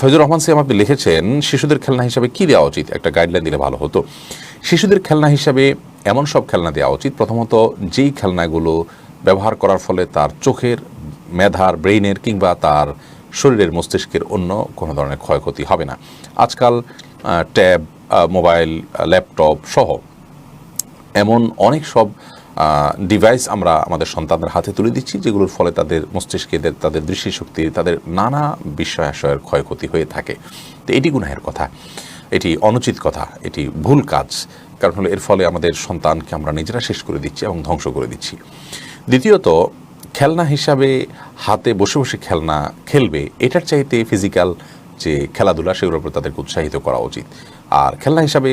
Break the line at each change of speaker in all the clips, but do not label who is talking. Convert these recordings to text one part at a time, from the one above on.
ফয়জুর রহমান সিয়াম আপনি লিখেছেন শিশুদের খেলনা হিসাবে কি দেওয়া উচিত, একটা গাইডলাইন দিলে ভালো হতো। শিশুদের খেলনা হিসাবে এমন সব খেলনা দেওয়া উচিত, প্রথমত যেই খেলনাগুলো ব্যবহার করার ফলে তার চোখের, মেধার, ব্রেইনের কিংবা তার শরীরের, মস্তিষ্কের অন্য কোনো ধরনের ক্ষয়ক্ষতি হবে না। আজকাল ট্যাব, মোবাইল, ল্যাপটপ সহ এমন অনেক সব ডিভাইস আমরা আমাদের সন্তানদের হাতে তুলে দিচ্ছি, যেগুলোর ফলে তাদের মস্তিষ্কে, তাদের দৃষ্টিশক্তি, তাদের নানা বিষয় আশয়ের ক্ষয়ক্ষতি হয়ে থাকে। তো এটি গুনাহের কথা, এটি অনুচিত কথা, এটি ভুল কাজ। কারণ হলো এর ফলে আমাদের সন্তানকে আমরা নিজেরা শেষ করে দিচ্ছি এবং ধ্বংস করে দিচ্ছি। দ্বিতীয়ত, খেলনা হিসাবে হাতে বসে বসে খেলনা খেলবে, এটার চাইতে ফিজিক্যাল যে খেলাধুলা সেগুলোর উপর তাদেরকে উৎসাহিত করা উচিত। আর খেলনা হিসাবে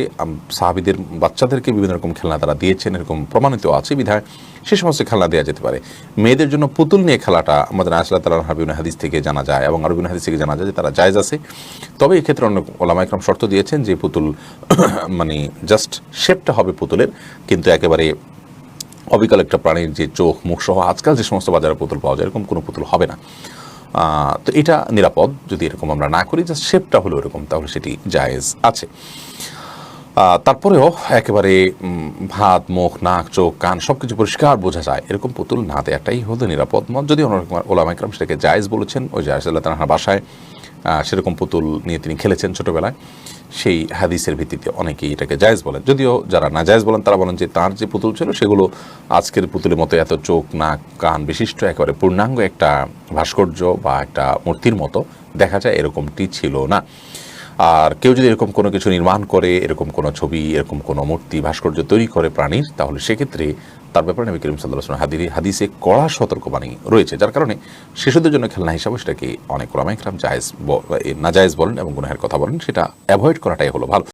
সাহাবীদের বাচ্চাদেরকে বিভিন্ন রকম খেলনা তারা দিয়েছেন, এরকম প্রমাণিত আছে বিধায় সে সমস্ত খেলনা দেওয়া যেতে পারে। মেয়েদের জন্য পুতুল নিয়ে খেলাটা আমাদের আয়েশা রাদিয়াল্লাহু আনহা বিভিন্ন হাদিস থেকে জানা যায় এবং আরো বিভিন্ন হাদিস থেকে জানা যায় যে তারা জায়েজ আছে। তবে এক্ষেত্রে অনেক ওলামা ইকরাম শর্ত দিয়েছেন যে পুতুল মানে জাস্ট শেপটা হবে পুতুলের, কিন্তু একেবারে অবিকল একটা প্রাণীর যে চোখ, মুখ সহ আজকাল যে সমস্ত বাজারে পুতুল পাওয়া যায় এরকম কোনো পুতুল হবে না। তো এটা নিরাপদ যদি এরকম আমরা না করি, জাস্ট শেপটা হলো এরকম, তাহলে সেটি জায়েজ আছে। তারপরেও একেবারে হাত, মুখ, নাক, চোখ, কান সব কিছু পরিষ্কার বোঝা যায় এরকম পুতুল না দেওয়াটাই হলো নিরাপদ মত। যদি অনেক ওলামা ইকরাম সেটাকে জায়েজ বলেছেন, ওই যে আয়েশা রাদিয়াল্লাহু আনহার বাসায় সেরকম পুতুল নিয়ে তিনি খেলেছেন ছোটোবেলায়, সেই হাদিসের ভিত্তিতে অনেকেই এটাকে জায়েজ বলেন। যদিও যারা না জায়েজ বলেন তারা বলেন যে তার যে পুতুল ছিল সেগুলো আজকের পুতুলের মতো এত চোখ, নাক, কান বিশিষ্ট একেবারে পূর্ণাঙ্গ একটা ভাস্কর্য বা একটা মূর্তির মতো দেখা যায় এরকমটি ছিল না। আর কেউ যদি এরকম কোনো কিছু নির্মাণ করে, এরকম কোনো ছবি, এরকম কোনো মূর্তি, ভাস্কর্য তৈরি করে প্রাণীর, তাহলে সেক্ষেত্রে তার ব্যাপারে নবী করিম সাল্লাল্লাহু আলাইহি ওয়াসাল্লাম হাদিসে কড়া সতর্কবাণী রয়েছে, যার কারণে শিশুদের জন্য খেলনা হিসাবে সেটাকে অনেক ওলামা ইকরাম জায়েজ, নাজায়েজ বলেন এবং গুনাহের কথা বলেন, সেটা অ্যাভয়েড করাটাই হলো ভালো।